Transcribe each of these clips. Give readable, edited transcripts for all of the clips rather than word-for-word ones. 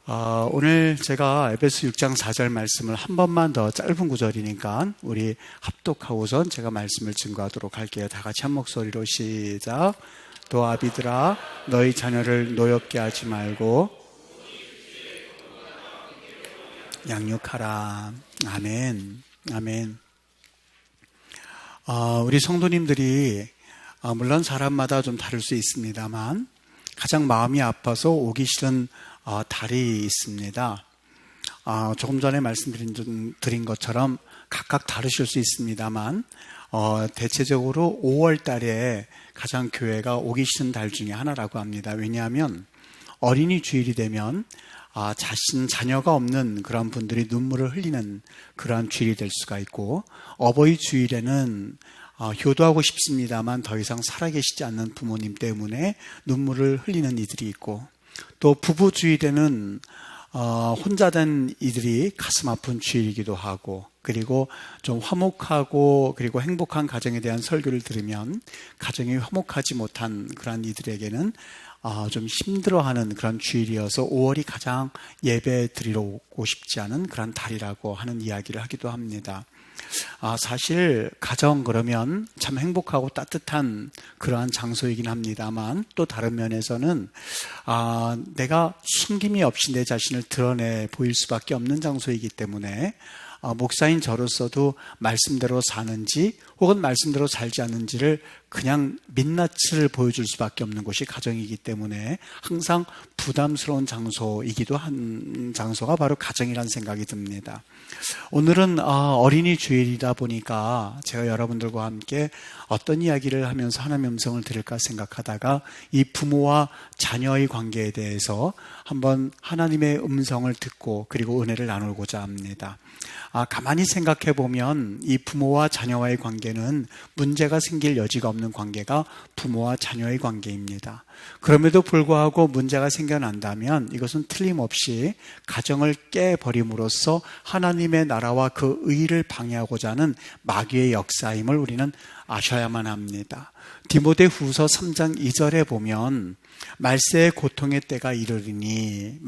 오늘 제가 에베소 6장 4절 말씀을 한 번만 더 짧은 구절이니까 우리 합독하고선 제가 말씀을 증거하도록 할게요. 다 같이 한 목소리로 시작. 또 아비들아 너희 자녀를 노엽게 하지 말고 양육하라. 아멘. 아멘. 우리 성도님들이 물론 사람마다 좀 다를 수 있습니다만 가장 마음이 아파서 오기 싫은 달이 있습니다. 조금 전에 말씀드린 것처럼 각각 다르실 수 있습니다만 대체적으로 5월 달에 가장 교회가 오기 싫은 달 중에 하나라고 합니다. 왜냐하면 어린이 주일이 되면 자녀가 없는 그런 분들이 눈물을 흘리는 그러한 주일이 될 수가 있고, 어버이 주일에는 효도하고 싶습니다만 더 이상 살아계시지 않는 부모님 때문에 눈물을 흘리는 이들이 있고, 또 부부 주일에는 혼자 된 이들이 가슴 아픈 주일이기도 하고, 그리고 좀 화목하고 그리고 행복한 가정에 대한 설교를 들으면 가정이 화목하지 못한 그런 이들에게는 좀 힘들어하는 그런 주일이어서 5월이 가장 예배 드리러 오고 싶지 않은 그런 달이라고 하는 이야기를 하기도 합니다. 사실 가정 그러면 참 행복하고 따뜻한 그러한 장소이긴 합니다만, 또 다른 면에서는 내가 숨김이 없이 내 자신을 드러내 보일 수밖에 없는 장소이기 때문에 목사인 저로서도 말씀대로 사는지 혹은 말씀대로 살지 않는지를 그냥 민낯을 보여줄 수밖에 없는 곳이 가정이기 때문에 항상 부담스러운 장소이기도 한 장소가 바로 가정이라는 생각이 듭니다. 오늘은 어린이 주일이다 보니까 제가 여러분들과 함께 어떤 이야기를 하면서 하나님의 음성을 들을까 생각하다가 이 부모와 자녀의 관계에 대해서 한번 하나님의 음성을 듣고 그리고 은혜를 나누고자 합니다. 가만히 생각해 보면 이 부모와 자녀와의 관계는 문제가 생길 여지가 없는 관계가 부모와 자녀의 관계입니다. 그럼에도 불구하고 문제가 생겨난다면 이것은 틀림없이 가정을 깨버림으로써 하나님의 나라와 그 의를 방해하고자 하는 마귀의 역사임을 우리는 아셔야만 합니다. 디모데후서 3장 2절에 보면 말세의 고통의 때가 이르리니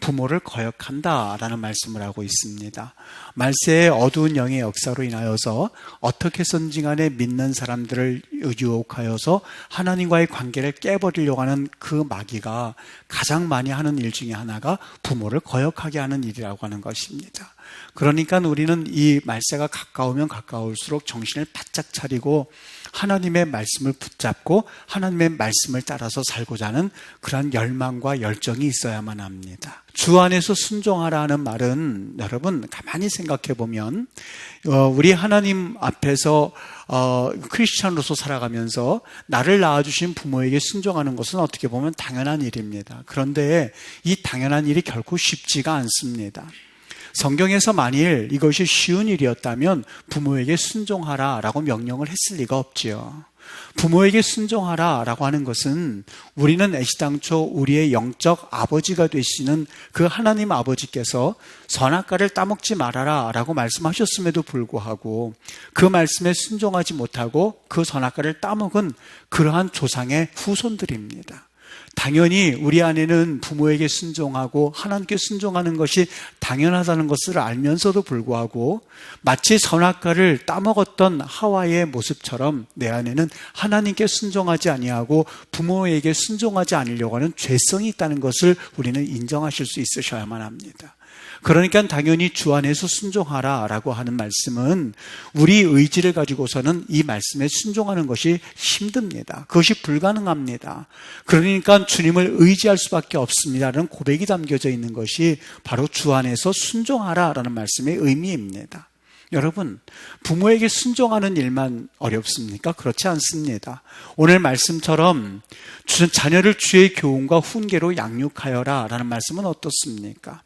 부모를 거역한다라는 말씀을 하고 있습니다. 말세의 어두운 영의 역사로 인하여서 어떻게 해서든지 간에 믿는 사람들을 유혹하여서 하나님과의 관계를 깨버리려고 하는 그 마귀가 가장 많이 하는 일 중에 하나가 부모를 거역하게 하는 일이라고 하는 것입니다. 그러니까 우리는 이 말세가 가까우면 가까울수록 정신을 바짝 차리고 하나님의 말씀을 붙잡고 하나님의 말씀을 따라서 살고자 하는 그러한 열망과 열정이 있어야만 합니다. 주 안에서 순종하라 하는 말은 여러분 가만히 생각해 보면 우리 하나님 앞에서 크리스찬으로서 살아가면서 나를 낳아주신 부모에게 순종하는 것은 어떻게 보면 당연한 일입니다. 그런데 이 당연한 일이 결코 쉽지가 않습니다. 성경에서 만일 이것이 쉬운 일이었다면 부모에게 순종하라라고 명령을 했을 리가 없지요. 부모에게 순종하라라고 하는 것은 우리는 애시당초 우리의 영적 아버지가 되시는 그 하나님 아버지께서 선악과를 따먹지 말아라라고 말씀하셨음에도 불구하고 그 말씀에 순종하지 못하고 그 선악과를 따먹은 그러한 조상의 후손들입니다. 당연히 우리 안에는 부모에게 순종하고 하나님께 순종하는 것이 당연하다는 것을 알면서도 불구하고 마치 선악과를 따먹었던 하와의 모습처럼 내 안에는 하나님께 순종하지 아니하고 부모에게 순종하지 않으려고 하는 죄성이 있다는 것을 우리는 인정하실 수 있으셔야만 합니다. 그러니까 당연히 주 안에서 순종하라라고 하는 말씀은 우리 의지를 가지고서는 이 말씀에 순종하는 것이 힘듭니다. 그것이 불가능합니다. 그러니까 주님을 의지할 수밖에 없습니다라는 고백이 담겨져 있는 것이 바로 주 안에서 순종하라라는 말씀의 의미입니다. 여러분, 부모에게 순종하는 일만 어렵습니까? 그렇지 않습니다. 오늘 말씀처럼 자녀를 주의 교훈과 훈계로 양육하여라 라는 말씀은 어떻습니까?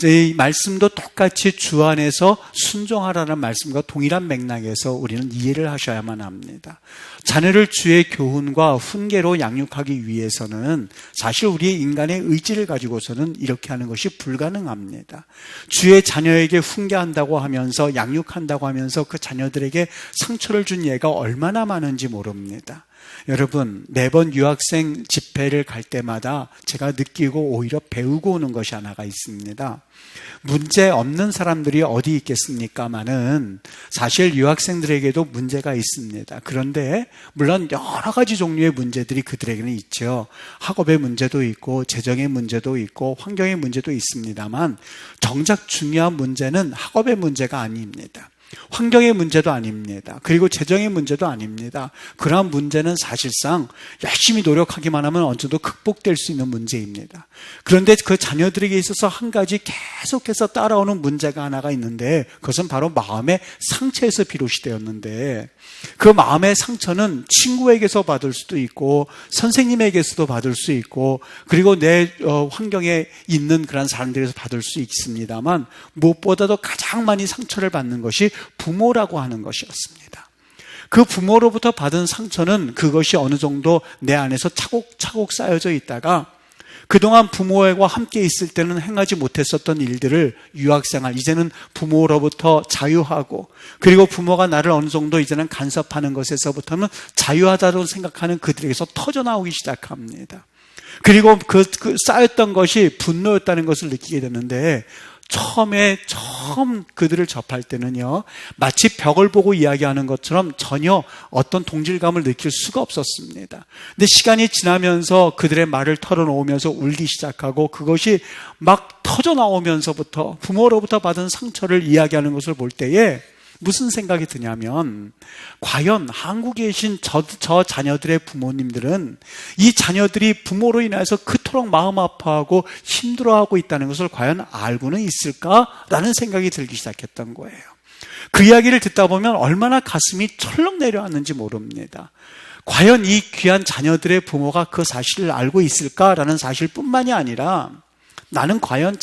이 말씀도 똑같이 주 안에서 순종하라는 말씀과 동일한 맥락에서 우리는 이해를 하셔야만 합니다. 자녀를 주의 교훈과 훈계로 양육하기 위해서는 사실 우리의 인간의 의지를 가지고서는 이렇게 하는 것이 불가능합니다. 주의 자녀에게 훈계한다고 하면서 양육한다고 하면서 그 자녀들에게 상처를 준 예가 얼마나 많은지 모릅니다. 여러분, 매번 유학생 집회를 갈 때마다 제가 느끼고 오히려 배우고 오는 것이 하나가 있습니다. 문제 없는 사람들이 어디 있겠습니까마는 사실 유학생들에게도 문제가 있습니다. 그런데 물론 여러 가지 종류의 문제들이 그들에게는 있죠. 학업의 문제도 있고 재정의 문제도 있고 환경의 문제도 있습니다만 정작 중요한 문제는 학업의 문제가 아닙니다. 환경의 문제도 아닙니다. 그리고 재정의 문제도 아닙니다. 그러한 문제는 사실상 열심히 노력하기만 하면 어느 정도 극복될 수 있는 문제입니다. 그런데 그 자녀들에게 있어서 한 가지 계속해서 따라오는 문제가 하나가 있는데 그것은 바로 마음의 상처에서 비롯이 되었는데 그 마음의 상처는 친구에게서 받을 수도 있고 선생님에게서도 받을 수 있고 그리고 내 환경에 있는 그런 사람들에서 받을 수 있습니다만 무엇보다도 가장 많이 상처를 받는 것이 부모라고 하는 것이었습니다. 그 부모로부터 받은 상처는 그것이 어느 정도 내 안에서 차곡차곡 쌓여져 있다가 그동안 부모와 함께 있을 때는 행하지 못했었던 일들을 유학생활, 이제는 부모로부터 자유하고 그리고 부모가 나를 어느 정도 이제는 간섭하는 것에서부터는 자유하다고 생각하는 그들에게서 터져나오기 시작합니다. 그리고 그 쌓였던 것이 분노였다는 것을 느끼게 되는데 처음 그들을 접할 때는요, 마치 벽을 보고 이야기하는 것처럼 전혀 어떤 동질감을 느낄 수가 없었습니다. 근데 시간이 지나면서 그들의 말을 털어놓으면서 울기 시작하고 그것이 막 터져나오면서부터 부모로부터 받은 상처를 이야기하는 것을 볼 때에 무슨 생각이 드냐면 과연 한국에 계신 저 자녀들의 부모님들은 이 자녀들이 부모로 인해서 그토록 마음 아파하고 힘들어하고 있다는 것을 과연 알고는 있을까라는 생각이 들기 시작했던 거예요. 그 이야기를 듣다 보면 얼마나 가슴이 철렁 내려왔는지 모릅니다. 과연 이 귀한 자녀들의 부모가 그 사실을 알고 있을까라는 사실뿐만이 아니라 나는 과연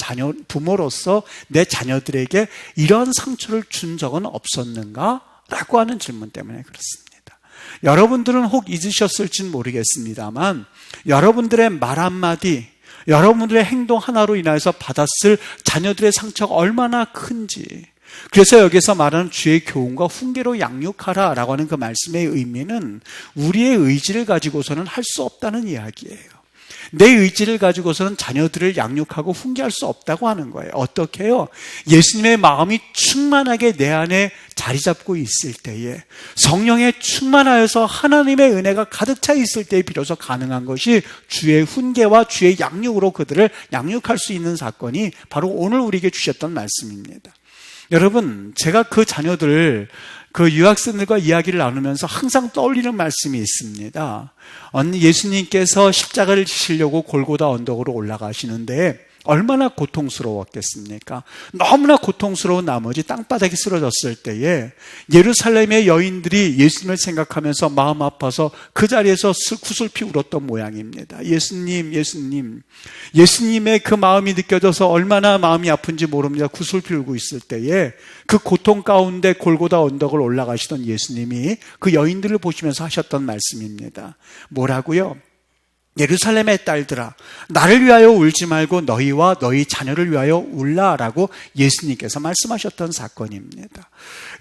부모로서 내 자녀들에게 이런 상처를 준 적은 없었는가? 라고 하는 질문 때문에 그렇습니다. 여러분들은 혹 잊으셨을지는 모르겠습니다만 여러분들의 말 한마디, 여러분들의 행동 하나로 인해서 받았을 자녀들의 상처가 얼마나 큰지, 그래서 여기서 말하는 주의 교훈과 훈계로 양육하라 라고 하는 그 말씀의 의미는 우리의 의지를 가지고서는 할 수 없다는 이야기예요. 내 의지를 가지고서는 자녀들을 양육하고 훈계할 수 없다고 하는 거예요. 어떻게 해요? 예수님의 마음이 충만하게 내 안에 자리 잡고 있을 때에, 성령에 충만하여서 하나님의 은혜가 가득 차 있을 때에 비로소 가능한 것이 주의 훈계와 주의 양육으로 그들을 양육할 수 있는 사건이 바로 오늘 우리에게 주셨던 말씀입니다. 여러분, 제가 그 자녀들, 그 유학생들과 이야기를 나누면서 항상 떠올리는 말씀이 있습니다. 예수님께서 십자가를 지시려고 골고다 언덕으로 올라가시는데 얼마나 고통스러웠겠습니까? 너무나 고통스러운 나머지 땅바닥에 쓰러졌을 때에 예루살렘의 여인들이 예수님을 생각하면서 마음 아파서 그 자리에서 구슬피 울었던 모양입니다. 예수님의 그 마음이 느껴져서 얼마나 마음이 아픈지 모릅니다. 구슬피 울고 있을 때에 그 고통 가운데 골고다 언덕을 올라가시던 예수님이 그 여인들을 보시면서 하셨던 말씀입니다. 뭐라고요? 예루살렘의 딸들아, 나를 위하여 울지 말고 너희와 너희 자녀를 위하여 울라라고 예수님께서 말씀하셨던 사건입니다.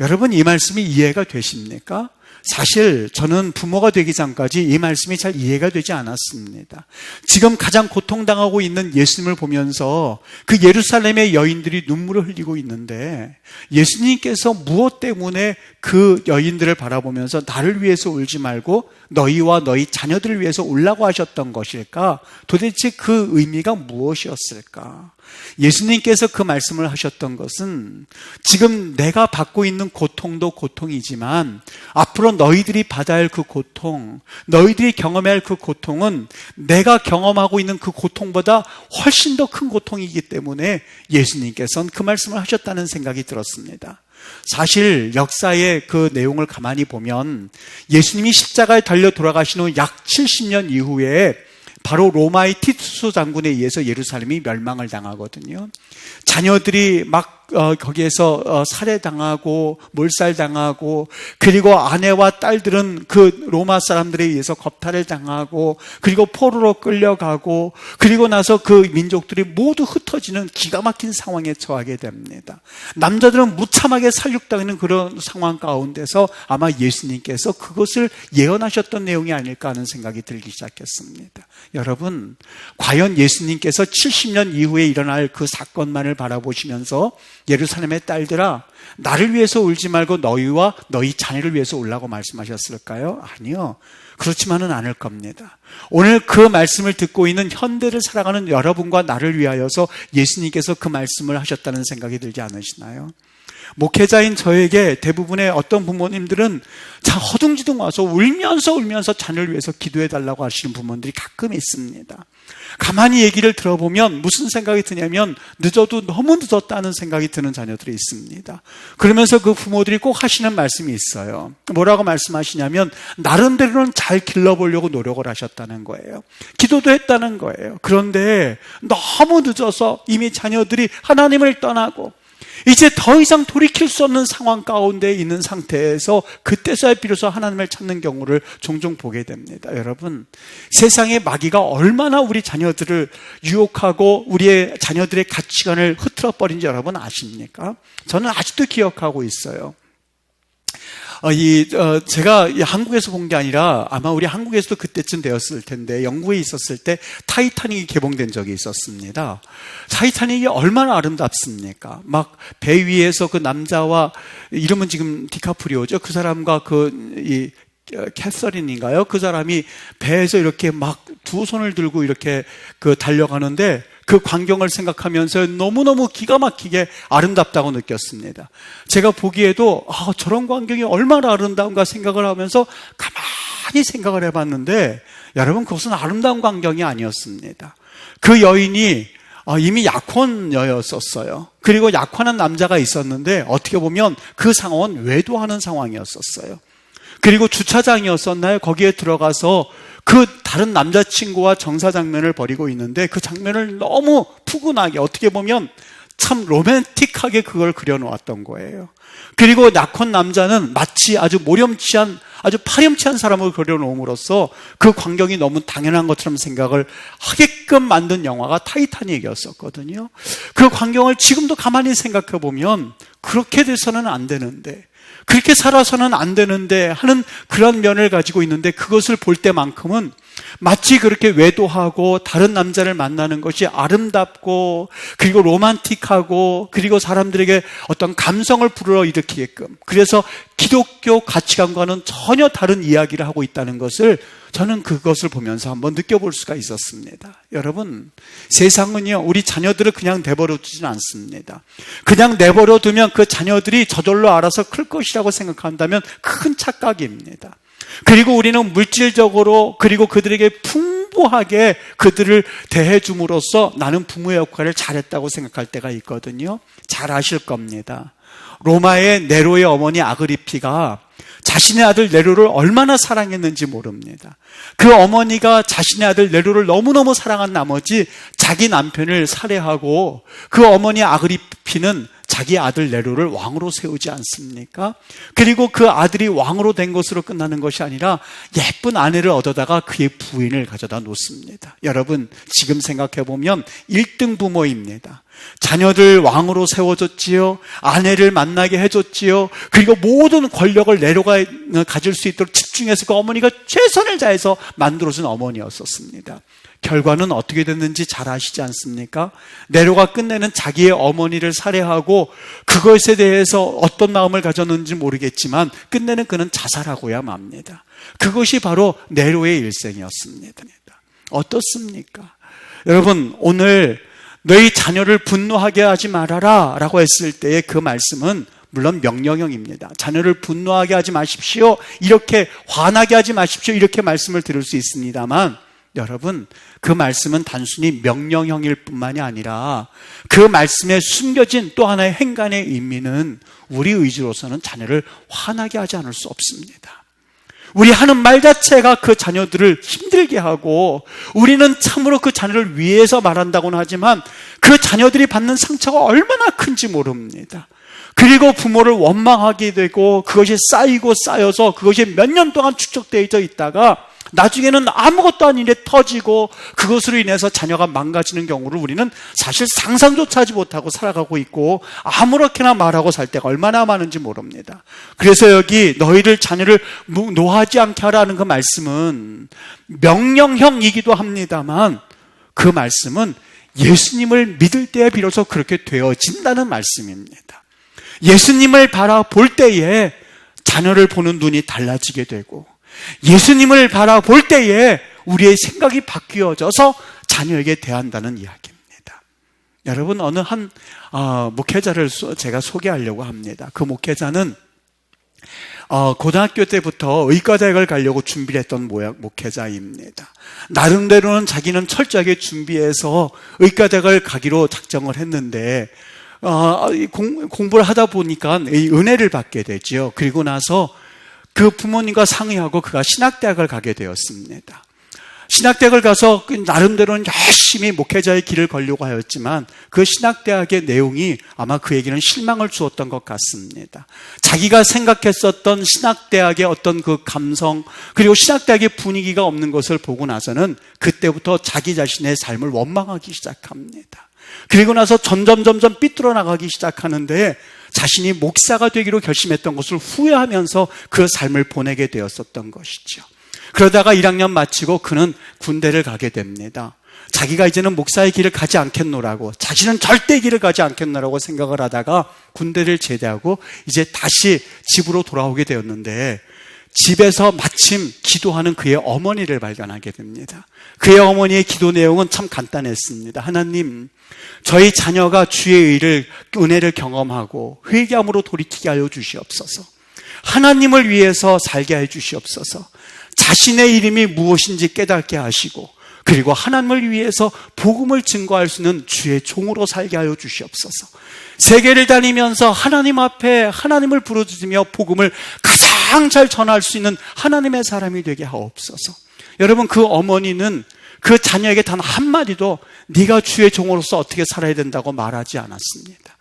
여러분, 이 말씀이 이해가 되십니까? 사실 저는 부모가 되기 전까지 이 말씀이 잘 이해가 되지 않았습니다. 지금 가장 고통당하고 있는 예수님을 보면서 그 예루살렘의 여인들이 눈물을 흘리고 있는데 예수님께서 무엇 때문에 그 여인들을 바라보면서 나를 위해서 울지 말고 너희와 너희 자녀들을 위해서 울라고 하셨던 것일까? 도대체 그 의미가 무엇이었을까? 예수님께서 그 말씀을 하셨던 것은 지금 내가 받고 있는 고통도 고통이지만 앞으로 너희들이 받아야 할 그 고통, 너희들이 경험해야 할 그 고통은 내가 경험하고 있는 그 고통보다 훨씬 더 큰 고통이기 때문에 예수님께서는 그 말씀을 하셨다는 생각이 들었습니다. 사실 역사의 그 내용을 가만히 보면 예수님이 십자가에 달려 돌아가신 후 약 70년 이후에 바로 로마의 티투스 장군에 의해서 예루살렘이 멸망을 당하거든요. 자녀들이 막 거기에서 살해당하고 몰살당하고, 그리고 아내와 딸들은 그 로마 사람들에 의해서 겁탈을 당하고, 그리고 포로로 끌려가고, 그리고 나서 그 민족들이 모두 흩어지는 기가 막힌 상황에 처하게 됩니다. 남자들은 무참하게 살육당하는 그런 상황 가운데서 아마 예수님께서 그것을 예언하셨던 내용이 아닐까 하는 생각이 들기 시작했습니다. 여러분, 과연 예수님께서 70년 이후에 일어날 그 사건만을 바라보시면서 예루살렘의 딸들아, 나를 위해서 울지 말고 너희와 너희 자녀를 위해서 울라고 말씀하셨을까요? 아니요. 그렇지만은 않을 겁니다. 오늘 그 말씀을 듣고 있는 현대를 살아가는 여러분과 나를 위하여서 예수님께서 그 말씀을 하셨다는 생각이 들지 않으시나요? 목회자인 저에게 대부분의 어떤 부모님들은 허둥지둥 와서 울면서 자녀를 위해서 기도해달라고 하시는 부모들이 가끔 있습니다. 가만히 얘기를 들어보면 무슨 생각이 드냐면 늦어도 너무 늦었다는 생각이 드는 자녀들이 있습니다. 그러면서 그 부모들이 꼭 하시는 말씀이 있어요. 뭐라고 말씀하시냐면 나름대로는 잘 길러보려고 노력을 하셨다는 거예요. 기도도 했다는 거예요. 그런데 너무 늦어서 이미 자녀들이 하나님을 떠나고 이제 더 이상 돌이킬 수 없는 상황 가운데 있는 상태에서 그때서야 비로소 하나님을 찾는 경우를 종종 보게 됩니다. 여러분, 세상의 마귀가 얼마나 우리 자녀들을 유혹하고 우리의 자녀들의 가치관을 흐트러버린지 여러분 아십니까? 저는 아직도 기억하고 있어요. 제가 한국에서 본 게 아니라 아마 우리 한국에서도 그때쯤 되었을 텐데 영국에 있었을 때 타이타닉이 개봉된 적이 있었습니다. 타이타닉이 얼마나 아름답습니까? 막 배 위에서 그 남자와, 이름은 지금 디카프리오죠. 그 사람과 캐서린인가요? 그 사람이 배에서 이렇게 막 두 손을 들고 이렇게 달려가는데 그 광경을 생각하면서 너무너무 기가 막히게 아름답다고 느꼈습니다. 제가 보기에도 저런 광경이 얼마나 아름다운가 생각을 하면서 가만히 생각을 해봤는데 여러분, 그것은 아름다운 광경이 아니었습니다. 그 여인이 이미 약혼녀였었어요. 그리고 약혼한 남자가 있었는데 어떻게 보면 그 상황은 외도하는 상황이었었어요. 그리고 주차장이었었나요? 거기에 들어가서 그 다른 남자친구와 정사 장면을 벌이고 있는데 그 장면을 너무 푸근하게, 어떻게 보면 참 로맨틱하게 그걸 그려놓았던 거예요. 그리고 약혼 남자는 마치 아주 모렴치한, 아주 파렴치한 사람을 그려놓음으로써 그 광경이 너무 당연한 것처럼 생각을 하게끔 만든 영화가 타이타닉이었었거든요. 그 광경을 지금도 가만히 생각해 보면 그렇게 돼서는 안 되는데, 그렇게 살아서는 안 되는데 하는 그런 면을 가지고 있는데, 그것을 볼 때만큼은 마치 그렇게 외도하고 다른 남자를 만나는 것이 아름답고, 그리고 로man틱하고, 그리고 사람들에게 어떤 감성을 불러일으키게끔, 그래서 기독교 가치관과는 전혀 다른 이야기를 하고 있다는 것을 저는 그것을 보면서 한번 느껴볼 수가 있었습니다. 여러분, 세상은요, 우리 자녀들을 그냥 내버려 두지는 않습니다. 그냥 내버려 두면 그 자녀들이 저절로 알아서 클 것이라고 생각한다면 큰 착각입니다. 그리고 우리는 물질적으로, 그리고 그들에게 풍부하게 그들을 대해줌으로써 나는 부모의 역할을 잘했다고 생각할 때가 있거든요. 잘 아실 겁니다. 로마의 네로의 어머니 아그리피가 자신의 아들 네로를 얼마나 사랑했는지 모릅니다. 그 어머니가 자신의 아들 네로를 너무너무 사랑한 나머지 자기 남편을 살해하고, 그 어머니 아그리피는 자기 아들 네로를 왕으로 세우지 않습니까? 그리고 그 아들이 왕으로 된 것으로 끝나는 것이 아니라 예쁜 아내를 얻어다가 그의 부인을 가져다 놓습니다. 여러분, 지금 생각해보면 1등 부모입니다. 자녀들 왕으로 세워줬지요. 아내를 만나게 해줬지요. 그리고 모든 권력을 네로가 가질 수 있도록 집중해서 그 어머니가 최선을 다해서 만들어준 어머니였었습니다. 결과는 어떻게 됐는지 잘 아시지 않습니까? 네로가 끝내는 자기의 어머니를 살해하고, 그것에 대해서 어떤 마음을 가졌는지 모르겠지만 끝내는 그는 자살하고야 맙니다. 그것이 바로 네로의 일생이었습니다. 어떻습니까? 여러분, 오늘 너희 자녀를 분노하게 하지 말아라 라고 했을 때의 그 말씀은 물론 명령형입니다. 자녀를 분노하게 하지 마십시오, 이렇게 화나게 하지 마십시오, 이렇게 말씀을 들을 수 있습니다만, 여러분, 그 말씀은 단순히 명령형일 뿐만이 아니라 그 말씀에 숨겨진 또 하나의 행간의 의미는 우리 의지로서는 자녀를 화나게 하지 않을 수 없습니다. 우리 하는 말 자체가 그 자녀들을 힘들게 하고, 우리는 참으로 그 자녀를 위해서 말한다고는 하지만 그 자녀들이 받는 상처가 얼마나 큰지 모릅니다. 그리고 부모를 원망하게 되고 그것이 쌓이고 쌓여서 그것이 몇 년 동안 축적되어 있다가 나중에는 아무것도 아닌 일에 터지고 그것으로 인해서 자녀가 망가지는 경우를 우리는 사실 상상조차 하지 못하고 살아가고 있고, 아무렇게나 말하고 살 때가 얼마나 많은지 모릅니다. 그래서 여기 너희를 자녀를 노하지 않게 하라는 그 말씀은 명령형이기도 합니다만, 그 말씀은 예수님을 믿을 때에 비로소 그렇게 되어진다는 말씀입니다. 예수님을 바라볼 때에 자녀를 보는 눈이 달라지게 되고, 예수님을 바라볼 때에 우리의 생각이 바뀌어져서 자녀에게 대한다는 이야기입니다. 여러분, 어느 한 목회자를 제가 소개하려고 합니다. 그 목회자는 고등학교 때부터 의과대학을 가려고 준비를 했던 목회자입니다. 나름대로는 자기는 철저하게 준비해서 의과대학을 가기로 작정을 했는데 공부를 하다 보니까 은혜를 받게 되죠. 그리고 나서 그 부모님과 상의하고 그가 신학대학을 가게 되었습니다. 신학대학을 가서 나름대로는 열심히 목회자의 길을 걸려고 하였지만 그 신학대학의 내용이 아마 그에게는 실망을 주었던 것 같습니다. 자기가 생각했었던 신학대학의 어떤 그 감성, 그리고 신학대학의 분위기가 없는 것을 보고 나서는 그때부터 자기 자신의 삶을 원망하기 시작합니다. 그리고 나서 점점 삐뚤어 나가기 시작하는데 자신이 목사가 되기로 결심했던 것을 후회하면서 그 삶을 보내게 되었었던 것이죠. 그러다가 1학년 마치고 그는 군대를 가게 됩니다. 자기가 이제는 목사의 길을 가지 않겠노라고, 자신은 절대 길을 가지 않겠노라고 생각을 하다가 군대를 제대하고 이제 다시 집으로 돌아오게 되었는데, 집에서 마침 기도하는 그의 어머니를 발견하게 됩니다. 그의 어머니의 기도 내용은 참 간단했습니다. 하나님, 저희 자녀가 주의 은혜를 경험하고 회개함으로 돌이키게 하여 주시옵소서. 하나님을 위해서 살게 해 주시옵소서. 자신의 이름이 무엇인지 깨닫게 하시고, 그리고 하나님을 위해서 복음을 증거할 수 있는 주의 종으로 살게 하여 주시옵소서. 세계를 다니면서 하나님 앞에 하나님을 부르짖으며 복음을 가장 잘 전할 수 있는 하나님의 사람이 되게 하옵소서. 여러분, 그 어머니는 그 자녀에게 단 한마디도 네가 주의 종으로서 어떻게 살아야 된다고 말하지 않았습니다.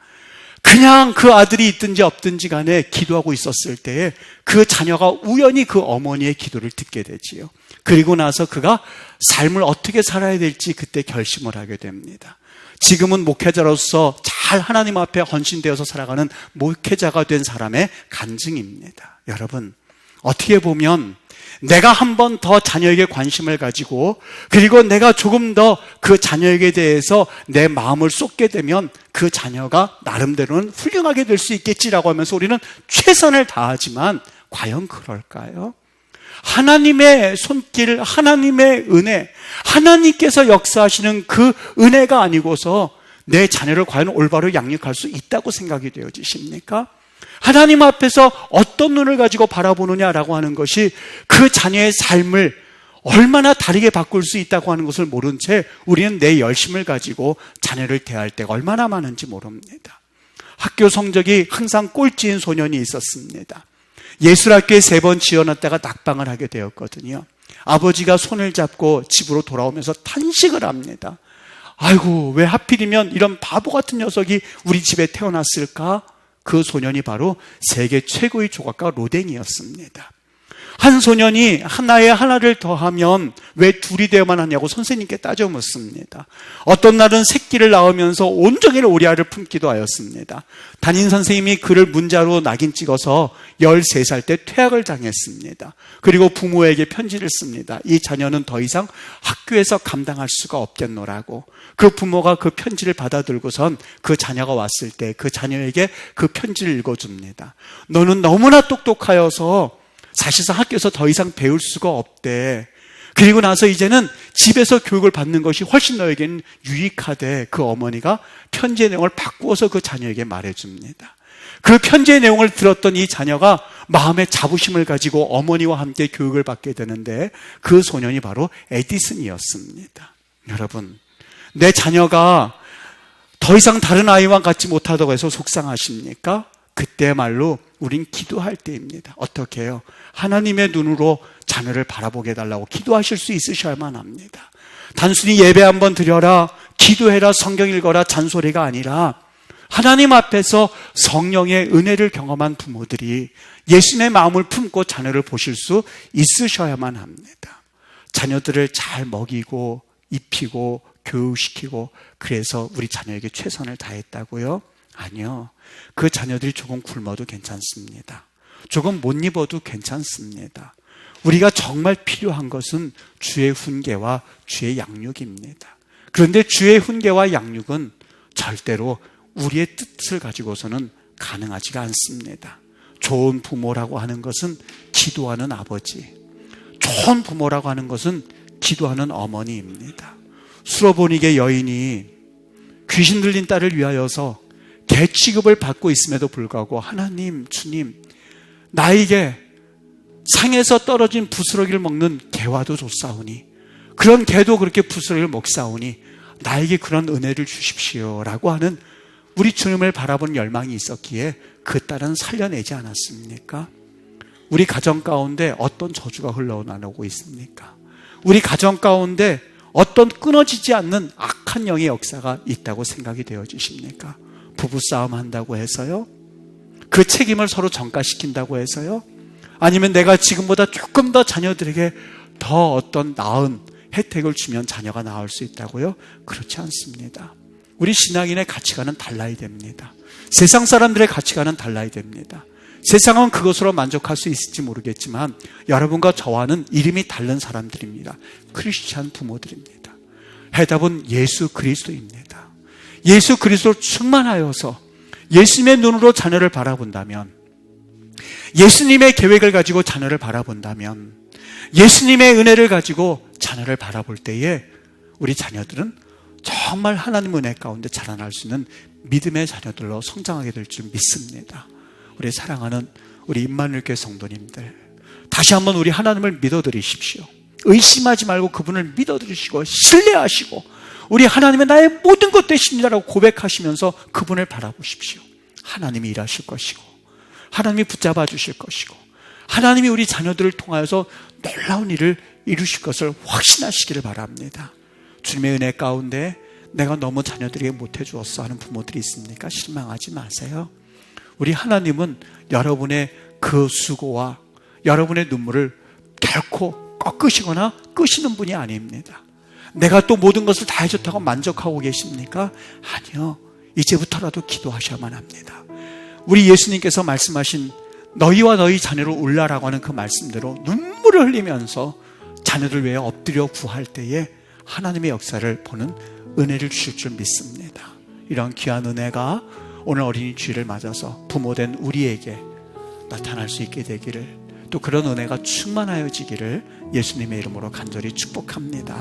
그냥 그 아들이 있든지 없든지 간에 기도하고 있었을 때에 그 자녀가 우연히 그 어머니의 기도를 듣게 되지요. 그리고 나서 그가 삶을 어떻게 살아야 될지 그때 결심을 하게 됩니다. 지금은 목회자로서 잘 하나님 앞에 헌신되어서 살아가는 목회자가 된 사람의 간증입니다. 여러분, 어떻게 보면 내가 한 번 더 자녀에게 관심을 가지고, 그리고 내가 조금 더 그 자녀에게 대해서 내 마음을 쏟게 되면 그 자녀가 나름대로는 훌륭하게 될 수 있겠지라고 하면서 우리는 최선을 다하지만 과연 그럴까요? 하나님의 손길, 하나님의 은혜, 하나님께서 역사하시는 그 은혜가 아니고서 내 자녀를 과연 올바로 양육할 수 있다고 생각이 되어지십니까? 하나님 앞에서 어떤 눈을 가지고 바라보느냐라고 하는 것이 그 자녀의 삶을 얼마나 다르게 바꿀 수 있다고 하는 것을 모른 채 우리는 내 열심을 가지고 자녀를 대할 때가 얼마나 많은지 모릅니다. 학교 성적이 항상 꼴찌인 소년이 있었습니다. 예술학교에 3번 지원했다가 낙방을 하게 되었거든요. 아버지가 손을 잡고 집으로 돌아오면서 탄식을 합니다. 아이고, 왜 하필이면 이런 바보 같은 녀석이 우리 집에 태어났을까? 그 소년이 바로 세계 최고의 조각가 로댕이었습니다. 한 소년이 하나에 하나를 더하면 왜 둘이 되어야만 하냐고 선생님께 따져 묻습니다. 어떤 날은 새끼를 낳으면서 온종일 오리알을 품기도 하였습니다. 담임 선생님이 그를 문자로 낙인 찍어서 13살 때 퇴학을 당했습니다. 그리고 부모에게 편지를 씁니다. 이 자녀는 더 이상 학교에서 감당할 수가 없겠노라고. 그 부모가 그 편지를 받아들고선 그 자녀가 왔을 때 그 자녀에게 그 편지를 읽어줍니다. 너는 너무나 똑똑하여서 사실상 학교에서 더 이상 배울 수가 없대. 그리고 나서 이제는 집에서 교육을 받는 것이 훨씬 너에게는 유익하대. 그 어머니가 편지의 내용을 바꾸어서 그 자녀에게 말해줍니다. 그 편지의 내용을 들었던 이 자녀가 마음의 자부심을 가지고 어머니와 함께 교육을 받게 되는데, 그 소년이 바로 에디슨이었습니다. 여러분, 내 자녀가 더 이상 다른 아이와 같지 못하다고 해서 속상하십니까? 그때말로 우린 기도할 때입니다. 어떻게 해요? 하나님의 눈으로 자녀를 바라보게 해달라고 기도하실 수 있으셔야만 합니다. 단순히 예배 한번 드려라, 기도해라, 성경 읽어라 잔소리가 아니라 하나님 앞에서 성령의 은혜를 경험한 부모들이 예수님의 마음을 품고 자녀를 보실 수 있으셔야만 합니다. 자녀들을 잘 먹이고 입히고 교육시키고 그래서 우리 자녀에게 최선을 다했다고요? 아니요. 그 자녀들이 조금 굶어도 괜찮습니다. 조금 못 입어도 괜찮습니다. 우리가 정말 필요한 것은 주의 훈계와 주의 양육입니다. 그런데 주의 훈계와 양육은 절대로 우리의 뜻을 가지고서는 가능하지가 않습니다. 좋은 부모라고 하는 것은 기도하는 아버지, 좋은 부모라고 하는 것은 기도하는 어머니입니다. 수로보니게 여인이 귀신 들린 딸을 위하여서 개 취급을 받고 있음에도 불구하고 하나님, 주님, 나에게 상에서 떨어진 부스러기를 먹는 개와도 좋사오니 그런 개도 그렇게 부스러기를 먹사오니 나에게 그런 은혜를 주십시오 라고 하는 우리 주님을 바라보는 열망이 있었기에 그 딸은 살려내지 않았습니까? 우리 가정 가운데 어떤 저주가 흘러나오고 있습니까? 우리 가정 가운데 어떤 끊어지지 않는 악한 영의 역사가 있다고 생각이 되어지십니까? 부부싸움 한다고 해서요? 그 책임을 서로 전가시킨다고 해서요? 아니면 내가 지금보다 조금 더 자녀들에게 더 어떤 나은 혜택을 주면 자녀가 나을 수 있다고요? 그렇지 않습니다. 우리 신앙인의 가치관은 달라야 됩니다. 세상 사람들의 가치관은 달라야 됩니다. 세상은 그것으로 만족할 수 있을지 모르겠지만 여러분과 저와는 이름이 다른 사람들입니다. 크리스찬 부모들입니다. 해답은 예수 그리스도입니다. 예수 그리스도를 충만하여서 예수님의 눈으로 자녀를 바라본다면, 예수님의 계획을 가지고 자녀를 바라본다면, 예수님의 은혜를 가지고 자녀를 바라볼 때에 우리 자녀들은 정말 하나님 은혜 가운데 자라날 수 있는 믿음의 자녀들로 성장하게 될 줄 믿습니다. 우리 사랑하는 우리 임마누엘교회 성도님들, 다시 한번 우리 하나님을 믿어드리십시오. 의심하지 말고 그분을 믿어드리시고 신뢰하시고 우리 하나님은 나의 모든 것 되십니다라고 고백하시면서 그분을 바라보십시오. 하나님이 일하실 것이고 하나님이 붙잡아 주실 것이고 하나님이 우리 자녀들을 통하여서 놀라운 일을 이루실 것을 확신하시기를 바랍니다. 주님의 은혜 가운데 내가 너무 자녀들에게 못해 주었어 하는 부모들이 있습니까? 실망하지 마세요. 우리 하나님은 여러분의 그 수고와 여러분의 눈물을 결코 꺾으시거나 끄시는 분이 아닙니다. 내가 또 모든 것을 다 해줬다고 만족하고 계십니까? 아니요. 이제부터라도 기도하셔야만 합니다. 우리 예수님께서 말씀하신 너희와 너희 자녀를 울라라고 하는 그 말씀대로 눈물을 흘리면서 자녀들 위해 엎드려 구할 때에 하나님의 역사를 보는 은혜를 주실 줄 믿습니다. 이런 귀한 은혜가 오늘 어린이 주일을 맞아서 부모된 우리에게 나타날 수 있게 되기를, 또 그런 은혜가 충만하여지기를 예수님의 이름으로 간절히 축복합니다.